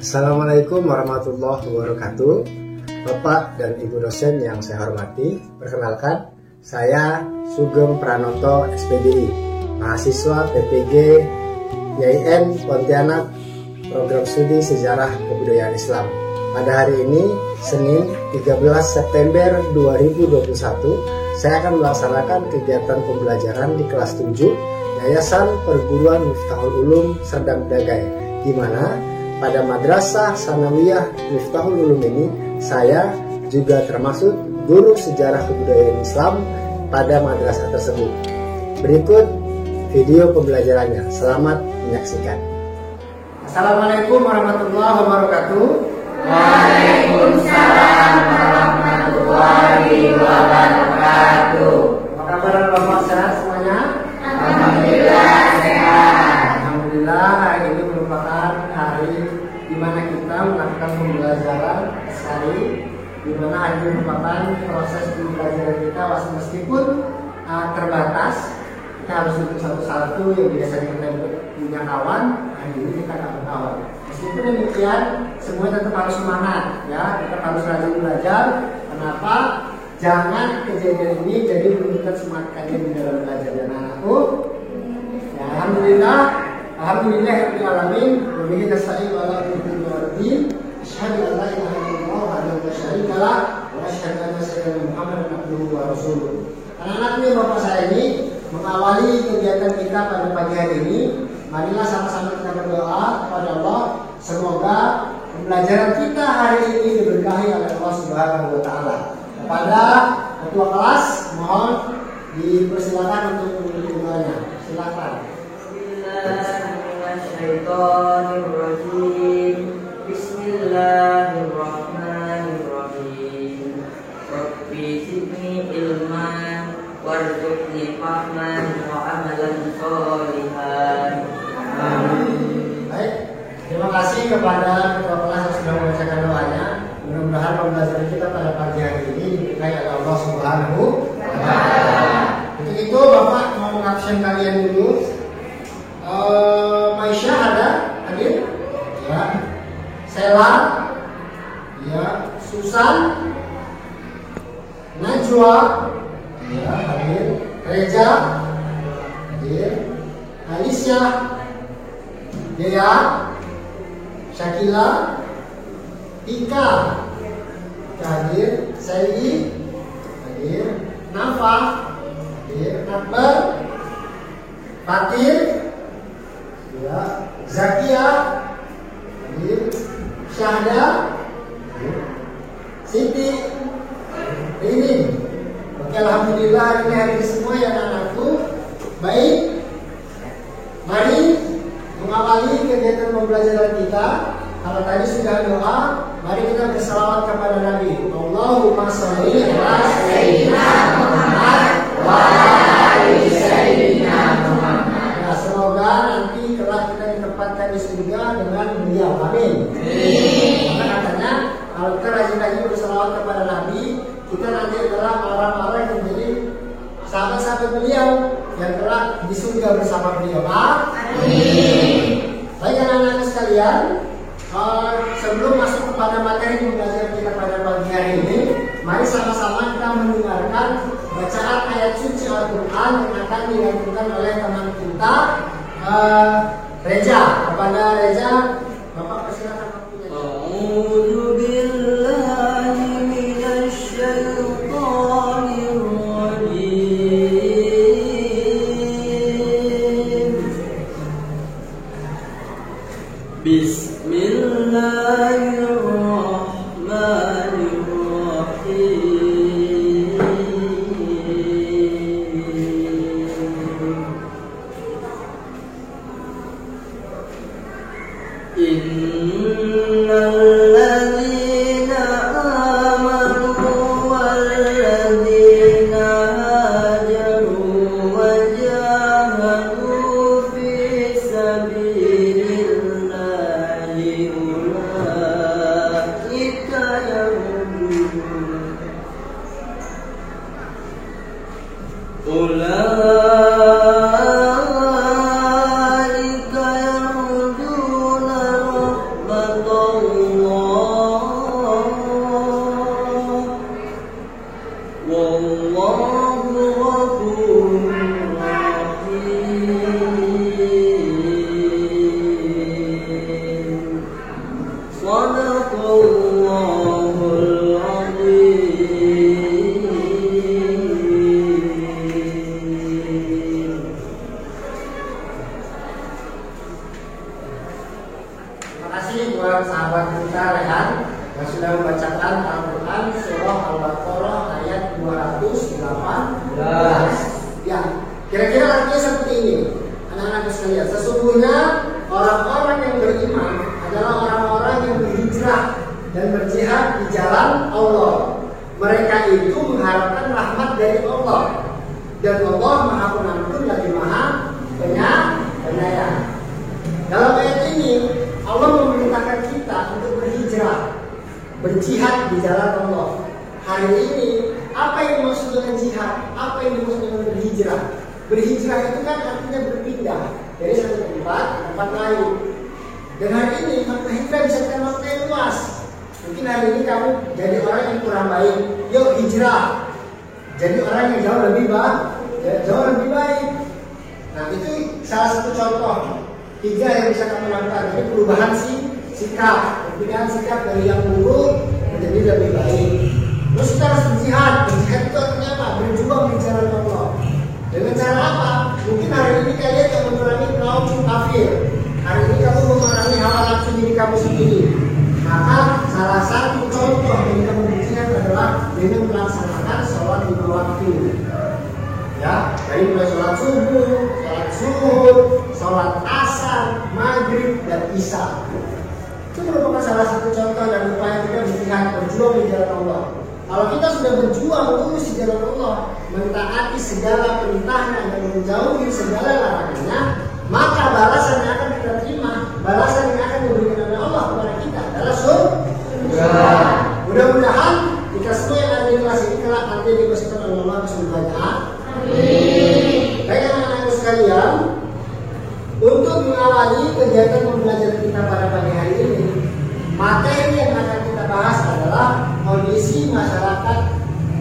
Assalamualaikum warahmatullahi wabarakatuh. Bapak dan Ibu dosen yang saya hormati, perkenalkan, saya Sugeng Pranoto SPDI, mahasiswa PPG YIN Pontianak, Program Studi Sejarah Kebudayaan Islam. Pada hari ini, Senin 13 September 2021, saya akan melaksanakan kegiatan pembelajaran di kelas 7 Yayasan Perguruan Miftahul Ulum Serdang Dagai, di mana pada Madrasah Sanawiyah Miftahul Ulum ini, saya juga termasuk guru sejarah kebudayaan Islam pada madrasah tersebut. Berikut video pembelajarannya. Selamat menyaksikan. Assalamualaikum warahmatullahi wabarakatuh. Waalaikumsalam warahmatullahi wabarakatuh. Apa kabar Bapak, sehat semuanya? Alhamdulillah sehat. Alhamdulillah, hari ini merupakan hari di mana kita melakukan pembelajaran sekali, di mana hari ini merupakan proses pembelajaran kita meskipun terbatas. Kita harus duduk satu-satu, yang biasanya kita punya kawan, hari ini kita nggak berkawan. Meskipun demikian, semua tetap harus semangat, ya. Kita harus rajin belajar. Kenapa? Jangan kejadian ini jadi menurunkan semangat kalian di dalam belajar. Dan anakku, ya, alhamdulillah rabbil alamin, wa bihi nasta'in ala umuri waddin. Asyhadu an la ilaha illallah wahdahu la syarika lah, wa asyhadu anna sayyidina Muhammadan abduhu wa rasuluh. Anak-anak ini, bapak saya ini mengawali kegiatan kita pada pagi hari ini. Marilah sama-sama kita berdoa kepada Allah, semoga pembelajaran kita hari ini diberkahi oleh Allah Subhanahu wa taala. Kepada ketua kelas, mohon dipersilakan untuk memiliki doanya. Silakan. Bismillahirrahmanirrahim. Bismillahirrahmanirrahim. Rabbi zidni ilman warzuqni fahman wa amalan sholihan. Amin. Baik, terima kasih kepada ketua kelas yang sudah membacakan doanya. Mudah-mudahan pembelajaran kita pada pagi hari ini diberkahi oleh Allah Subhanahu wa taala. Untuk itu Bapak mau mengabsen kalian dulu. Maisha ada hadir? Ya. Sela, ya. Susan, Najwa, ya, hadir. Reja, hadir. Alicia, Dea, Syakila, Tika, hadir. Saidi, hadir. Nafa, hadir. Akbar, Fatir, ya. Zakia, hadir. Syahda, hadir. Siti, ini. Oke, alhamdulillah ini hari ini semua ya anak-anakku. Baik, mari mengawali kegiatan pembelajaran kita. Kalau tadi sudah doa, mari kita berselawat kepada Nabi. Allahumma sholli ala sayyidina Muhammad wa ali sayyidina Muhammad. Nah, semoga nanti kelak kita ditempatkan di surga dengan beliau. Amin. Karena katanya kalau kita rajin-rajin berselawat kepada Nabi, kita nanti adalah orang-orang yang menjadi sahabat-sahabat beliau yang kelak di surga bersama beliau. Amin. Baik anak-anak sekalian, sebelum masuk kepada materi pembelajaran kita pada pagi hari ini, mari sama-sama kita mendengarkan bacaan ayat suci Al-Quran yang akan dilantunkan oleh teman kita, Reja. Kepada Reja, Bapak persilakan waktunya. A'udzu billahi minasy syaithanir rajim. Innalladzina amanu walladzina hajaru wajahadu fi sabilillahi ulaika yarjuna rahmatallahi membacakan Al-Quran surah Al-Baqarah ayat 218. Ya, kira-kira artinya seperti ini, anak-anak sekalian. Sesungguhnya orang-orang yang beriman adalah orang-orang yang berhijrah dan berjihad di jalan Allah. Mereka itu mengharapkan rahmat dari Allah, dan Allah Maha Pengampun lagi Maha Penyayang. Dalam ayat ini Allah memerintahkan kita untuk berhijrah, berjihad di jalan Allah. Hari ini apa yang dimaksud dengan jihad? Apa yang dimaksud dengan berhijrah? Berhijrah itu kan artinya berpindah dari satu tempat ke tempat lain. Dan hari ini makna hijrah bisa kita makna yang luas. Mungkin hari ini kamu jadi orang yang kurang baik, yuk hijrah. Jadi orang yang jauh lebih baik. Nah, itu salah satu contoh hijrah yang bisa kamu lakukan. Jadi perubahan sikap, perbedaan sikap dari yang buruk menjadi lebih baik. Terus kita harus berjihad. Berjihad itu artinya apa? Berjuang di jalan Allah. Dengan cara apa? Mungkin hari ini kalian yang memerangi kaum kafir. Hari ini kamu memerangi hawa nafsu diri kamu sendiri. Maka salah satu contoh dari kamu berjihad adalah dengan melaksanakan sholat 5 waktu. Ya, dari mulai sholat subuh, sholat zuhur, sholat asar, maghrib, dan isya. Itu merupakan salah satu contoh dan upaya kita berjihad, berjuang di jalan Allah. Kalau kita sudah berjuang lurus di jalan Allah, mentaati segala perintahnya dan menjauhi segala larangannya, maka balasan yang akan kita terima, balasan yang akan diberikan oleh Allah kepada kita adalah surga. Mudah-mudahan kita semua yang ada di kelas ini kelak nanti dimasukkan oleh Allah ke surganya. Amin. Baik anak-anakku sekalian, untuk mengawali kegiatan pembelajaran kita pada pagi hari ini, materi yang akan kita bahas adalah kondisi masyarakat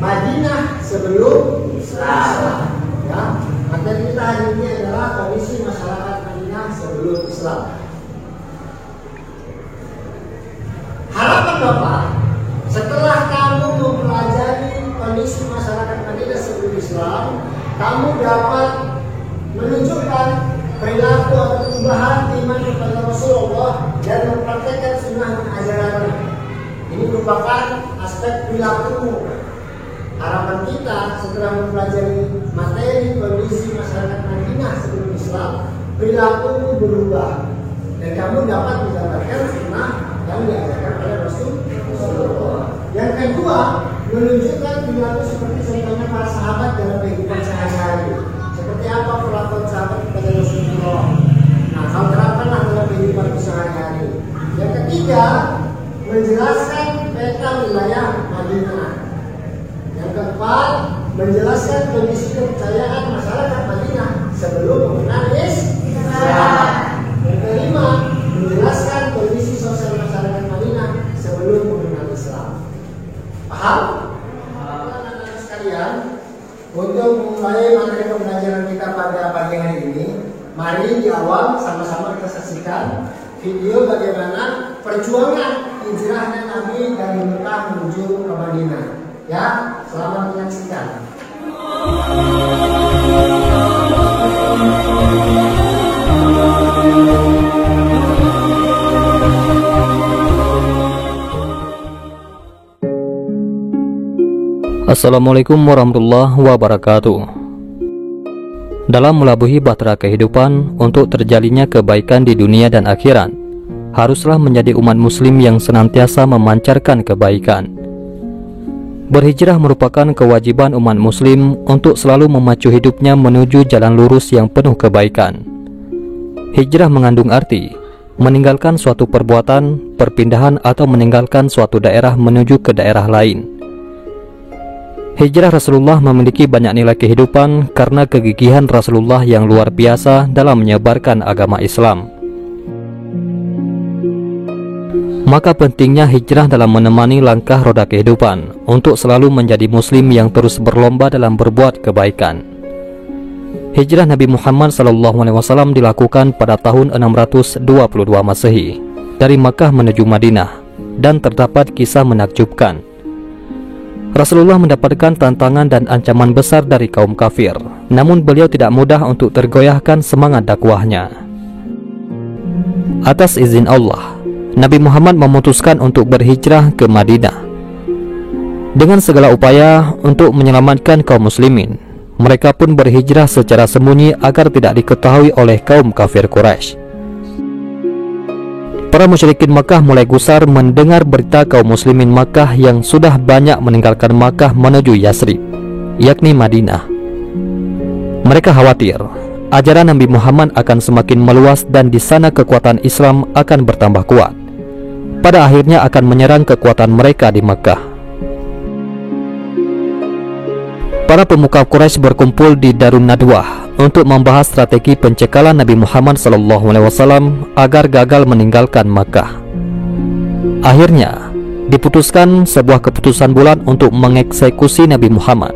Madinah sebelum Islam. Ya, materi kita hari ini adalah kondisi masyarakat Madinah sebelum Islam. Harapan Bapak, setelah kamu mempelajari kondisi masyarakat Madinah sebelum Islam, kamu dapat menunjukkan perilaku atau perubahan iman kepada Rasulullah dan mempraktekkan sunnah dan ajarannya. Ini merupakan aspek perilaku. Harapan kita setelah mempelajari materi kondisi masyarakat Madinah sebelum Islam, perilaku berubah dan kamu dapat mendapatkan sunnah yang diajarkan oleh Rasulullah. Yang kedua, menunjukkan perilaku seperti contohnya para sahabat dalam kehidupan sehari-hari. Seperti apa perlakuan sahabat kepada Rasulullah. Nah, hal terapkanlah dalam kehidupan sehari-hari. Yang ketiga, menjelaskan peta wilayah Madinah. Yang keempat, menjelaskan kondisi kepercayaan masyarakat Madinah sebelum mengenal Islam. Yang kelima, menjelaskan kondisi sosial masyarakat Madinah sebelum mengenal Islam. Paham? Anak-anak sekalian, untuk memulai materi pembelajaran kita pada pagi hari ini, mari di awal sama-sama kita saksikan video bagaimana perjuangan hijrahnya Nabi dari Mekah menuju ke Madinah. Ya, selamat menyaksikan. Assalamualaikum warahmatullahi wabarakatuh. Dalam melabuhi bahtera kehidupan untuk terjalinnya kebaikan di dunia dan akhirat, haruslah menjadi umat muslim yang senantiasa memancarkan kebaikan. Berhijrah merupakan kewajiban umat muslim untuk selalu memacu hidupnya menuju jalan lurus yang penuh kebaikan. Hijrah mengandung arti meninggalkan suatu perbuatan, perpindahan atau meninggalkan suatu daerah menuju ke daerah lain. Hijrah Rasulullah memiliki banyak nilai kehidupan karena kegigihan Rasulullah yang luar biasa dalam menyebarkan agama Islam. Maka pentingnya hijrah dalam menemani langkah roda kehidupan untuk selalu menjadi muslim yang terus berlomba dalam berbuat kebaikan. Hijrah Nabi Muhammad SAW dilakukan pada tahun 622 Masehi dari Makkah menuju Madinah, dan terdapat kisah menakjubkan. Rasulullah mendapatkan tantangan dan ancaman besar dari kaum kafir, namun beliau tidak mudah untuk tergoyahkan semangat dakwahnya. Atas izin Allah, Nabi Muhammad memutuskan untuk berhijrah ke Madinah. Dengan segala upaya untuk menyelamatkan kaum muslimin, mereka pun berhijrah secara sembunyi agar tidak diketahui oleh kaum kafir Quraisy. Para musyrikin Makkah mulai gusar mendengar berita kaum muslimin Makkah yang sudah banyak meninggalkan Makkah menuju Yasrib, yakni Madinah. Mereka khawatir ajaran Nabi Muhammad akan semakin meluas dan di sana kekuatan Islam akan bertambah kuat. Pada akhirnya akan menyerang kekuatan mereka di Makkah. Para pemuka Quraisy berkumpul di Darun Nadwah untuk membahas strategi pencekalan Nabi Muhammad SAW agar gagal meninggalkan Makkah. Akhirnya diputuskan sebuah keputusan bulat untuk mengeksekusi Nabi Muhammad,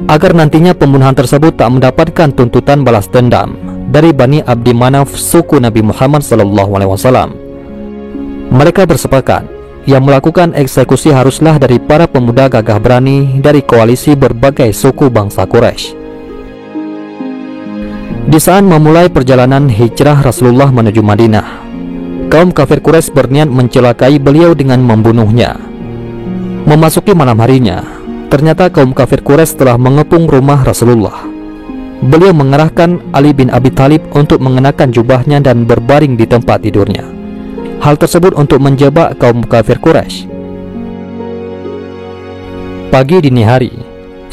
agar nantinya pembunuhan tersebut tak mendapatkan tuntutan balas dendam dari Bani Abdi Manaf suku Nabi Muhammad SAW. Mereka bersepakat yang melakukan eksekusi haruslah dari para pemuda gagah berani dari koalisi berbagai suku bangsa Quraisy. Di saat memulai perjalanan hijrah Rasulullah menuju Madinah, kaum kafir Quraisy berniat mencelakai beliau dengan membunuhnya. Memasuki malam harinya, ternyata kaum kafir Quraisy telah mengepung rumah Rasulullah. Beliau mengerahkan Ali bin Abi Thalib untuk mengenakan jubahnya dan berbaring di tempat tidurnya. Hal tersebut untuk menjebak kaum kafir Quraisy. Pagi dini hari,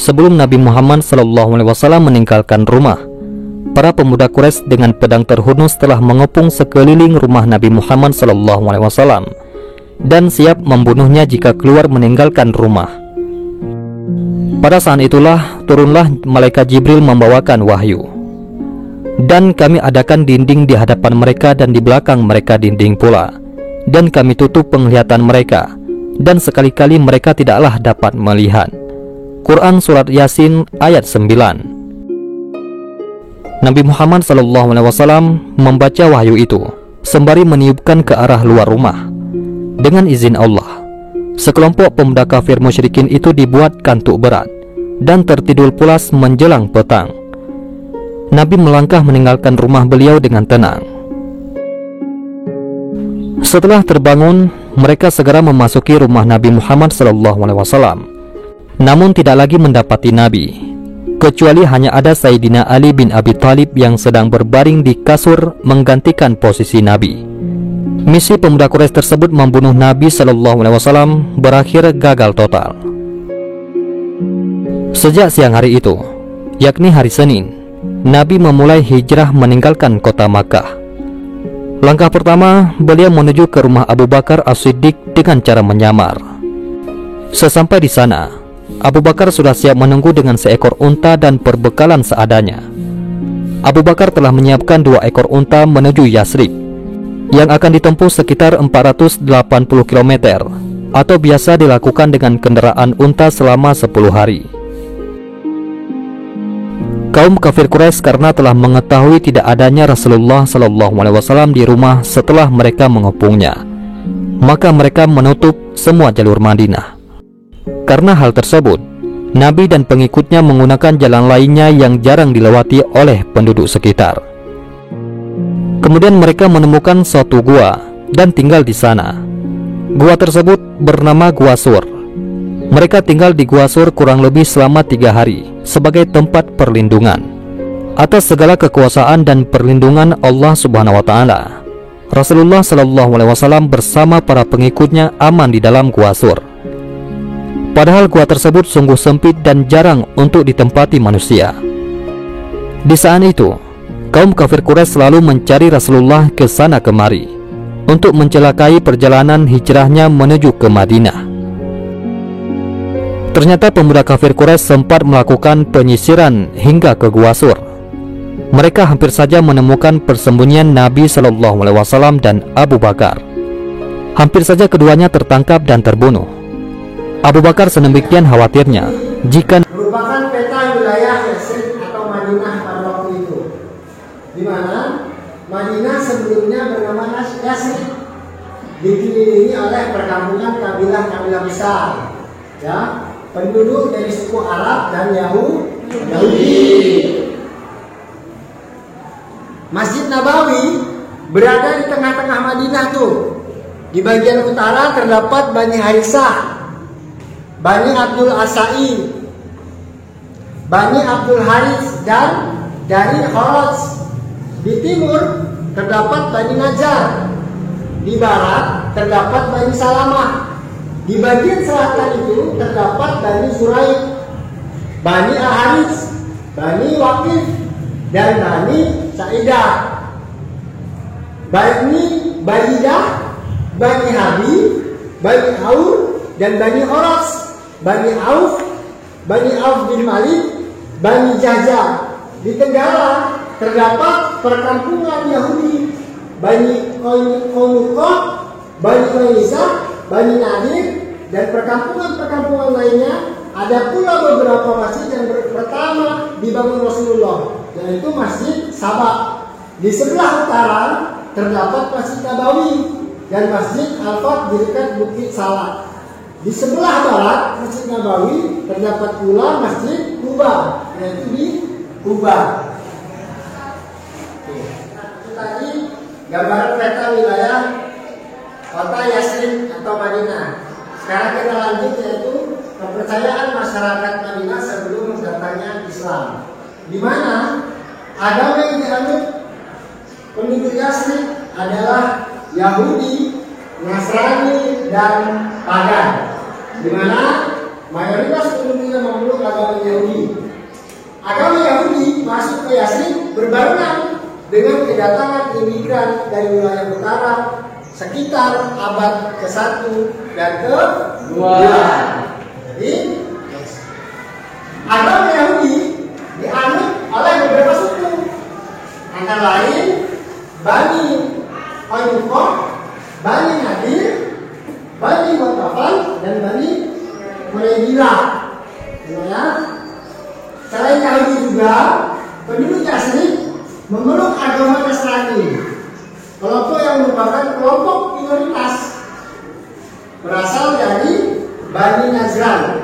sebelum Nabi Muhammad SAW meninggalkan rumah, para pemuda Quraisy dengan pedang terhunus telah mengepung sekeliling rumah Nabi Muhammad SAW dan siap membunuhnya jika keluar meninggalkan rumah. Pada saat itulah turunlah malaikat Jibril membawakan wahyu. Dan kami adakan dinding di hadapan mereka dan di belakang mereka dinding pula, dan kami tutup penglihatan mereka, dan sekali-kali mereka tidaklah dapat melihat. Quran Surat Yasin ayat 9. Nabi Muhammad SAW membaca wahyu itu sembari meniupkan ke arah luar rumah. Dengan izin Allah, sekelompok pemuda kafir musyrikin itu dibuat kantuk berat dan tertidur pulas menjelang petang. Nabi melangkah meninggalkan rumah beliau dengan tenang. Setelah terbangun, mereka segera memasuki rumah Nabi Muhammad SAW. Namun tidak lagi mendapati Nabi, kecuali hanya ada Sayyidina Ali bin Abi Thalib yang sedang berbaring di kasur menggantikan posisi Nabi. Misi pemuda Quraisy tersebut membunuh Nabi SAW berakhir gagal total. Sejak siang hari itu, yakni hari Senin, Nabi memulai hijrah meninggalkan kota Makkah. Langkah pertama, beliau menuju ke rumah Abu Bakar As-Siddiq dengan cara menyamar. Sesampai di sana, Abu Bakar sudah siap menunggu dengan seekor unta dan perbekalan seadanya. Abu Bakar telah menyiapkan 2 ekor unta menuju Yasrib, yang akan ditempuh sekitar 480 km, atau biasa dilakukan dengan kendaraan unta selama 10 hari. Kaum kafir Quraisy karena telah mengetahui tidak adanya Rasulullah SAW di rumah setelah mereka mengepungnya, maka mereka menutup semua jalur Madinah. Karena hal tersebut, Nabi dan pengikutnya menggunakan jalan lainnya yang jarang dilewati oleh penduduk sekitar. Kemudian mereka menemukan suatu gua dan tinggal di sana. Gua tersebut bernama Gua Sur. Mereka tinggal di Gua Sur kurang lebih selama 3 hari sebagai tempat perlindungan atas segala kekuasaan dan perlindungan Allah Subhanahu wa taala. Rasulullah SAW bersama para pengikutnya aman di dalam Gua Sur. Padahal gua tersebut sungguh sempit dan jarang untuk ditempati manusia. Di saat itu, kaum kafir Quraisy selalu mencari Rasulullah ke sana kemari untuk mencelakai perjalanan hijrahnya menuju ke Madinah. Ternyata pemuda kafir Quraisy sempat melakukan penyisiran hingga ke Gua Sur. Mereka hampir saja menemukan persembunyian Nabi SAW dan Abu Bakar. Hampir saja keduanya tertangkap dan terbunuh. Abu Bakar sedemikian khawatirnya jika merupakan peta wilayah Yasrib atau Madinah pada waktu itu, di mana Madinah sebelumnya bernama Yasrib, dikelilingi oleh perkampungan kabilah-kabilah besar, ya, penduduk dari suku Arab dan Yahudi. Masjid Nabawi berada di tengah-tengah Madinah tuh. Di bagian utara terdapat Bani Harisah. Bani Abdul Asai, Bani Abdul Haris, dan dari Kharaj. Di timur terdapat Bani Najjar, di barat terdapat Bani Salamah, di bagian selatan itu terdapat Bani Suraik, Bani Al-Haris, Bani Waqif, dan Bani Sa'idah, Bani Baidah, Bani Habib, Bani Aur, dan Bani Kharaj, Bani Auf bin Malik, Bani Jahja. Di tenggara terdapat perkampungan Yahudi, Bani Qainuqah, Bani Quraizah, Bani Nadir, dan perkampungan-perkampungan lainnya. Ada pula beberapa masjid yang pertama dibangun Rasulullah, yaitu Masjid Sabah. Di sebelah utara terdapat Masjid Nabawi dan Masjid Al-Fat di dekat Bukit Salah. Di sebelah barat Masjid Nabawi terdapat pula Masjid Quba, yaitu di Quba. Itu tadi gambaran peta wilayah kota Yasrib atau Madinah. Sekarang kita lanjut, yaitu kepercayaan masyarakat Madinah sebelum datangnya Islam, di mana agama yang dianut penduduk Yasrib adalah Yahudi, Nasrani, dan pagan, di mana mayoritas penduduknya memeluk agama Yahudi. Agama Yahudi masuk ke Yasrib berbarengan dengan kedatangan imigran dari wilayah utara sekitar abad ke-1 dan ke-2. Jadi agama Yahudi dianut oleh beberapa suku, antara lain Bani Qainuqah, Bani Nadir, Bani Watafan, dan Bani Quraidah. Ya. Selain Yahudi juga penduduk Yasrib memeluk agama Nasrani, kelompok yang merupakan kelompok minoritas berasal dari Bani Najran.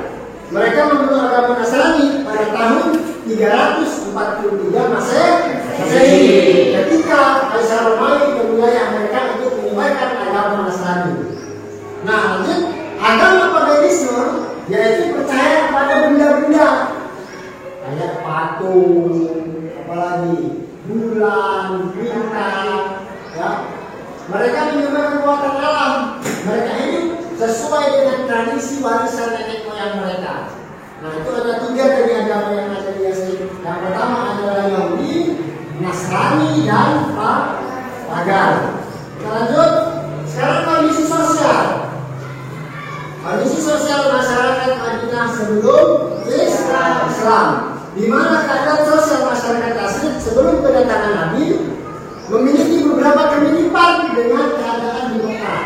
Mereka memeluk agama Nasrani pada tahun 343 Masehi, ketika Kaisar Romawi ke wilayah mereka untuk menyebarkan agama Nasrani. Nah, lanjut, agama paganisme yaitu percaya pada benda-benda kayak patung, apalagi bulan, bintang, ya. Mereka menyembah kekuatan alam. Mereka ini sesuai dengan tradisi warisan nenek moyang mereka. Nah, itu ada 3 dari agama yang ada di Yasrib. Yang pertama adalah Yahudi, Nasrani, dan pagan. Kita lanjut. Sekarang kondisi sosial. Kondisi sosial masyarakat Madinah sebelum Islam. Di mana keadaan sosial masyarakat Yasrib sebelum kedatangan Nabi memiliki beberapa kemiripan dengan keadaan di Mekah.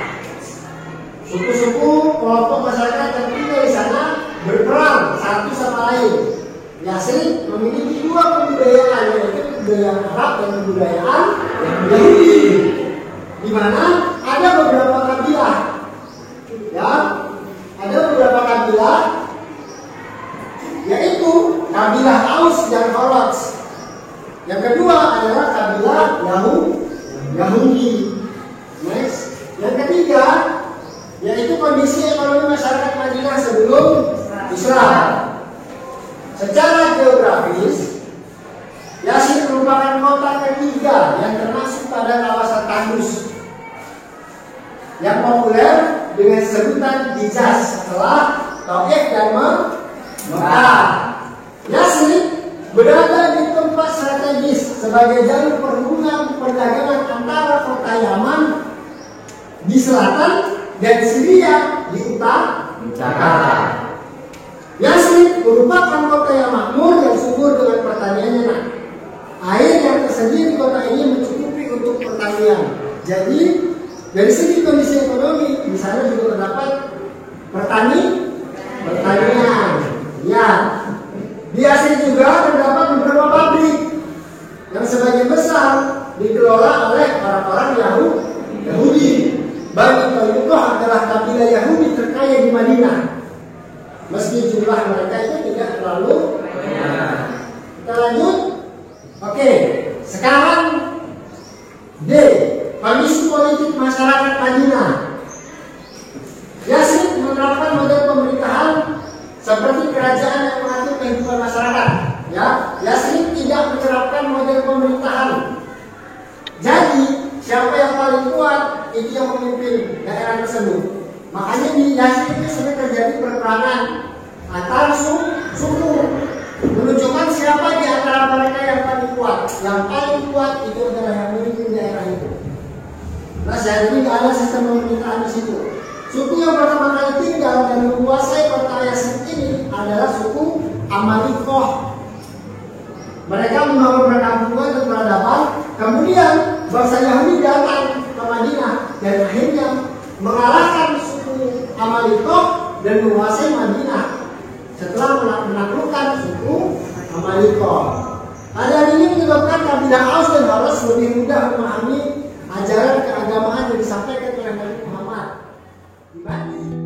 Suku-suku kelompok masyarakat yang tinggal di sana berperang satu sama lain. Yasrib memiliki 2 kebudayaan, yaitu kebudayaan Arab dan kebudayaan Yahudi, di mana ada beberapa kabilah. Ya, ada beberapa kabilah, yaitu kabilah Aus dan Kharaj. Yang kedua adalah kabilah Yahudi. Next. Yang ketiga yaitu kondisi ekonomi masyarakat Madinah sebelum Islam. Secara geografis, Yasrib merupakan kota ketiga yang termasuk pada kawasan Tandus, yang populer dengan sebutan Hijaz setelah Taif dan Mekah. Yasrib berada di tempat strategis sebagai jalur perhubungan perdagangan antara kota Yaman di selatan dan Syria di utara. Yasrib merupakan kota yang makmur dan subur dengan pertaniannya. Air yang tersedia di kota ini mencukupi untuk pertanian. Jadi dari segi kondisi ekonomi di sana juga terdapat pertanian. Ya. Di Yasrib juga terdapat beberapa pabrik yang sebagian besar dikelola oleh orang-orang Yahudi. Bani Qainuqah adalah kabilah Yahudi terkaya di Madinah, meski jumlah mereka itu tidak terlalu banyak. Kita lanjut. Oke, sekarang D. Kondisi politik masyarakat Madinah. Yasrib menerapkan model pemerintahan seperti kerajaan yang mengatur kehidupan masyarakat. Ya, Yasrib tidak menerapkan model pemerintahan. Jadi siapa yang paling kuat itu yang memimpin daerah tersebut. Makanya di Yasrib itu sering terjadi perperangan antara suku, menunjukkan siapa di antara mereka yang paling kuat. Yang paling kuat itu adalah yang memimpin daerah itu. Nah, saat ini ada sistem pemerintahan di situ. Suku yang pertama kali tinggal dan menguasai kota Yasrib ini adalah suku Amalikoh. Mereka membangun perkampungan dan peradaban. Kemudian bangsa Yahudi datang ke Madinah dan akhirnya mengalahkan suku Amalikoh dan menguasai Madinah setelah menaklukkan suku Amalikoh. Hal ini menyebabkan kabilah Aus dan Khawas lebih mudah memahami ajaran keagamaan yang disampaikan oleh Nabi Muhammad dibanding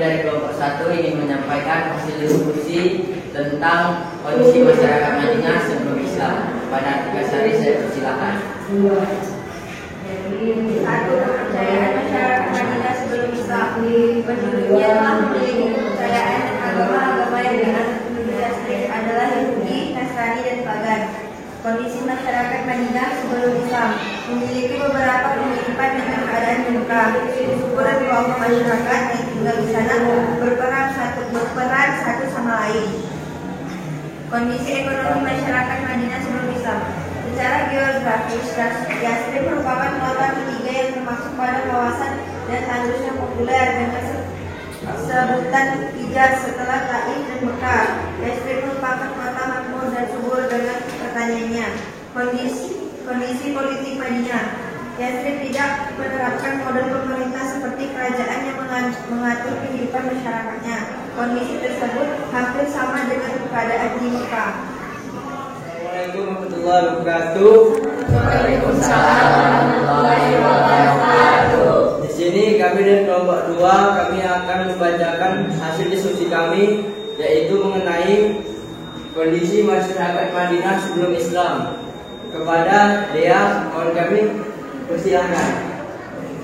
dari kelompok 1 ingin menyampaikan hasil diskusi tentang kondisi masyarakat Madinah sebelum Islam. Pada Artikasari saya persilakan. Jadi, satu, kepercayaan masyarakat Madinah sebelum Islam. Penduduknya telah memiliki kepercayaan agama-agama yang dianut penduduk Yasrib adalah Yahudi, Nasrani, dan Pagan. Kondisi masyarakat Madinah sebelum Islam memiliki beberapa pengiripan dengan keadaan menyuka. Syukur dan kelompok masyarakat yang tinggal di sana berperan satu sama lain. Kondisi ekonomi masyarakat Madinah sebelum Islam. Secara geografis, Yathrib merupakan kota ketiga yang termasuk pada kawasan dan tandus yang populer dengan sebutan Hijaz setelah Taif dan Mekah. Yathrib merupakan kota makmur dan subur dengan pertaniannya. Kondisi politik Madinah. Yathrib tidak menerapkan model pemerintah seperti kerajaan yang mengatur kehidupan masyarakatnya. Kondisi tersebut hampir sama dengan keadaan di Mekah. Assalamualaikum warahmatullahi wabarakatuh. Waalaikumsalam warahmatullahi wabarakatuh. Di sini kami dari kelompok 2 kami akan membacakan hasil diskusi kami, yaitu mengenai kondisi masyarakat Madinah sebelum Islam. Kepada Dea, kawan kami, persilakan.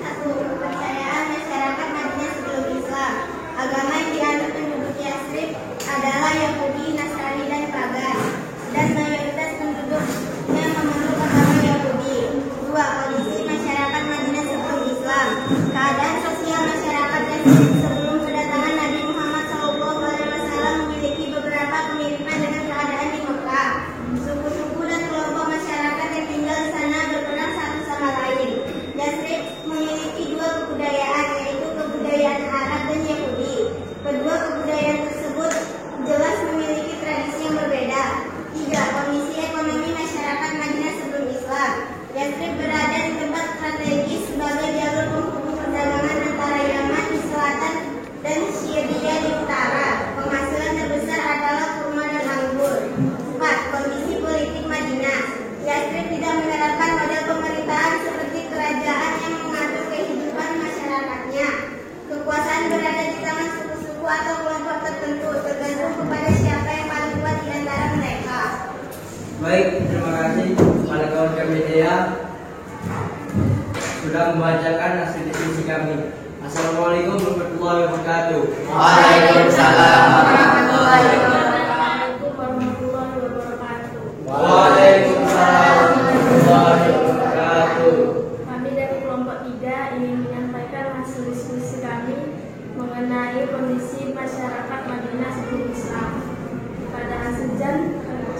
1. Kepercayaan masyarakat Madinah sebelum Islam. Agama yang dianut penduduk Yathrib adalah Yahudi, Nasrani, dan Pagan, dan mayoritas penduduknya memeluk agama Yahudi. 2. Kondisi masyarakat Madinah sebelum Islam. Keadaan sosial masyarakat Yathrib sebelum kedatangan Nabi Muhammad SAW memiliki beberapa kemiripan dengan keadaan di Mekah. Suku-suku dan kelompok masyarakat yang tinggal di sana berperang satu sama lain. Yathrib memiliki 2 kebudayaan, yaitu kebudayaan Arab dan Yahudi. Kedua kebudayaan tersebut jelas memiliki tradisi yang berbeda. 3. Kondisi ekonomi masyarakat Madinah sebelum Islam. Yathrib berada di tempat strategis sebagai jalur penghubung perdagangan antara Yaman di selatan dan Syria di utara. Penghasilan terbesar adalah kurma dan anggur. 4. Kondisi politik Madinah. Yathrib tidak menerapkan model pemerintahan seperti kerajaan yang mengatur kehidupan masyarakatnya. Kekuasaan berada di tangan suku-suku atau kelompok tertentu, tergantung kepada siapa yang paling kuat di antara mereka. Baik, terima kasih kepada kawan kami Dea sudah membacakan hasil diskusi kami. Assalamualaikum warahmatullahi wabarakatuh. Waalaikumsalam warahmatullahi wabarakatuh. Waalaikumsalam warahmatullahi wabarakatuh. Kami dari kelompok 3 ingin menyampaikan hasil diskusi kami mengenai kondisi masyarakat Madinah sebelum Islam. Pada Asjan, 1.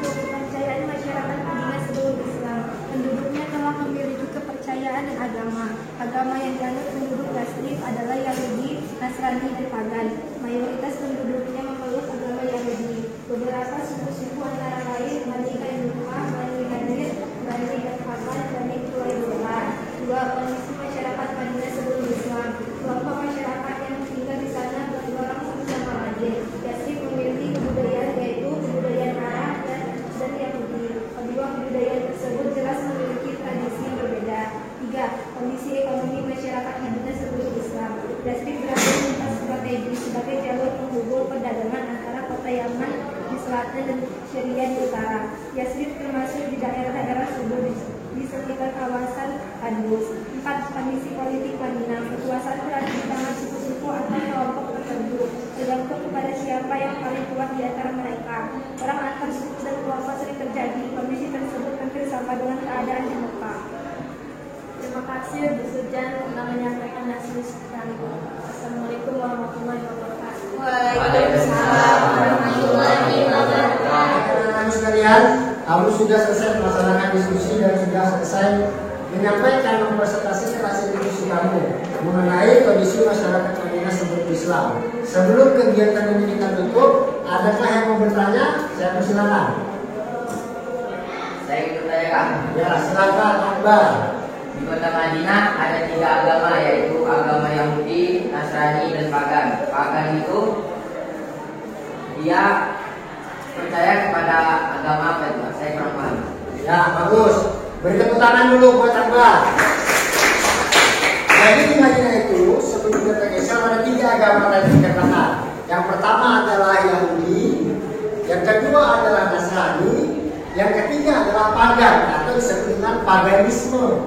Kepercayaan masyarakat Madinah sebelum Islam. Penduduknya telah memiliki kepercayaan dan agama. Agama yang dianut penduduk Yathrib adalah Yahudi, Nasrani, dan Pagan. Mayoritas penduduknya memeluk agama Yahudi. Beberapa suku-suku antara lain Bani Kainuka, Bani Nadir, Bani Ghatafan, Bani Quraidah. 2. Kondisi masyarakat Madinah sebelum Islam. Kelompok masyarakat yang tinggal di sana berperang satu sama lain. Yathrib memiliki kebudayaan yaitu kebudayaan Arab dan Yahudi. Kedua kebudayaan tersebut jelas memiliki tradisi yang berbeda. 3. Kondisi ekonomi masyarakat Madinah sebelum Islam. Yathrib berada di tempat strategis sebagai jalur penghubung perdagangan antara kota Yaman di selatan dan Syria di utara. Yathrib termasuk di daerah-daerah subur di sekitar kawasan Tandus. 4. Kondisi politik Madinah. Kekuasaan berada di tangan suku-suku atau kelompok tertentu, tergantung kepada siapa yang paling kuat di antara mereka. Perang antar suku dan kelompok sering terjadi. Kondisi tersebut hampir sama dengan keadaan di Mekah. Terima kasih Bu Sujan telah menyampaikan hasil kami. Assalamualaikum warahmatullahi wabarakatuh. Waalaikumsalam warahmatullahi wabarakatuh. Teman-teman sekalian, kamu sudah selesai melaksanakan diskusi dan sudah selesai menyampaikan presentasi hasil diskusi kamu mengenai kondisi masyarakat Madinah sebelum Islam. Sebelum kegiatan ini kita tutup, adakah yang mau bertanya? Saya persilakan. Saya ingin bertanya, Ya, silakan Akbar. di kota Madinah ada 3 agama, yaitu agama Yahudi, Nasrani, dan Pagan. Pagan itu dia percaya kepada agama apa itu? Saya kurang paham. Ya, bagus. Beri tepuk tangan dulu buat Akbar. Jadi di Madinah itu sebelum datang Islam ada 3 agama tadi dikatakan. Yang pertama adalah Yahudi, yang kedua adalah Nasrani, yang ketiga adalah Pagan atau disebut dengan paganisme.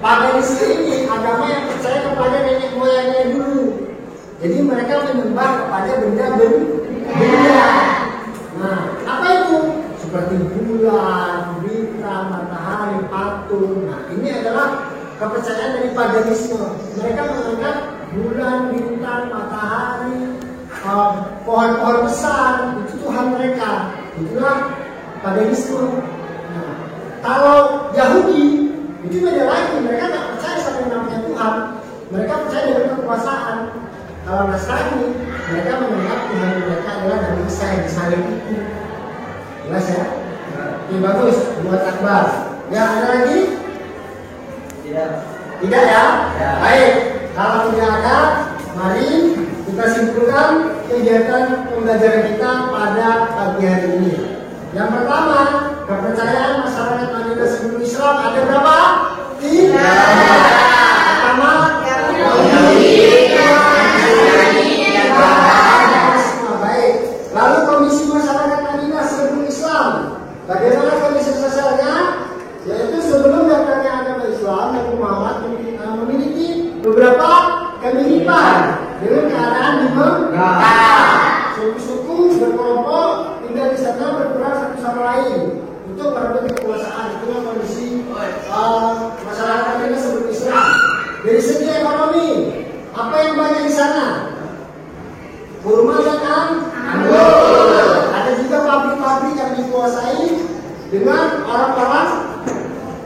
Paganisme ini agama yang percaya kepada nenek moyangnya dulu. Jadi mereka menyembah kepada benda-benda. Nah, apa itu? Seperti bulan, bintang, matahari, patung. Nah, ini adalah kepercayaan dari paganisme. Mereka menganggap bulan, bintang, matahari, pohon-pohon besar, itu Tuhan mereka. Itulah paganisme. Nah, kalau Yahudi itu beda lagi, mereka nggak percaya sama yang namanya Tuhan, mereka percaya dengan kekuasaan. Kalau Nasrani, mereka menganggap Tuhan mereka adalah Nabi Isa yang disalib itu. Jelas ya? Oke, bagus, buat Akbar. Ya, ada lagi? Tidak. Tidak ya? Baik, kalau tidak ada, mari kita simpulkan kegiatan pembelajaran kita pada pagi hari ini. Yang pertama, kepercayaan masyarakat Madinah sebelum Islam ada berapa? 3. Pertama, baik. Lalu kondisi masyarakat Madinah sebelum Islam. Bagaimana kondisi sosialnya? Yaitu sebelum datangnya agama Islam, Nabi Muhammad memiliki beberapa kemiripan dengan keadaan di Mekah. Suku-suku berkelompok tinggal di sana berperang satu sama lain untuk merebut kekuasaan. Itulah kondisi masyarakat Madinah sebelum Islam. Dari segi ekonomi, apa yang banyak di sana? Kurma dan anggur. Ada juga pabrik-pabrik yang dikuasai dengan orang-orang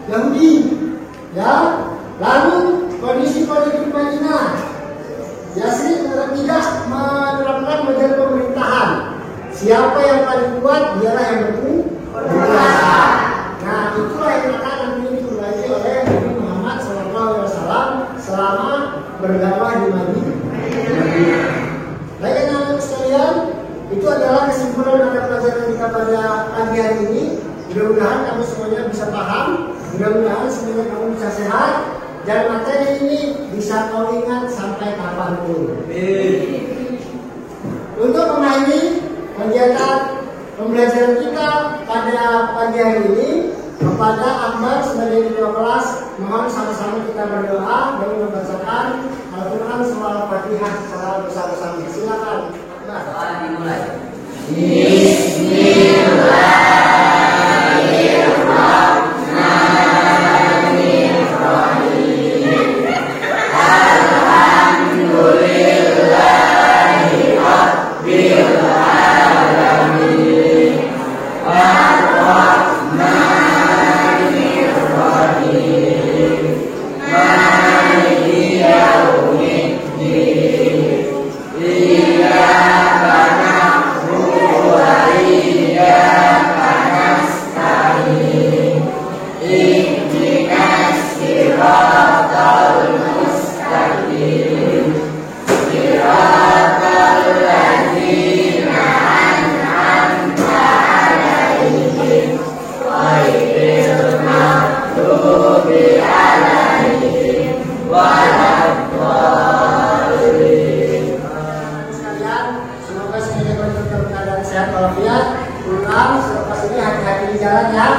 Yahudi. Ya. Lalu kondisi politik Madinah, Yasrib tidak menerapkan model pemerintahan. Siapa yang paling kuat, dialah yang berkuasa. Nah, itulah yang akan nanti dipelajari oleh Nabi Muhammad SAW selama berdakwah di Madinah. Baik anak-anak sekalian, itu adalah kesimpulan dari pelajaran kita pada pagi hari ini. Mudah-mudahan kamu semuanya bisa paham, mudah-mudahan semuanya kamu bisa sehat, dan materi ini bisa kau ingat sampai kapanpun. Untuk mengakhiri kegiatan pembelajaran kita pada pagi hari ini, kepada Akbar sebagai ketua kelas, mohon sama-sama kita berdoa dan membacakan Al-Quran surah Al-Fatihah secara bersama-sama. Silakan. Doa dimulai. Semoga semuanya dalam keadaan sehat walafiat. Pulang selepas ini hati-hati di jalan ya.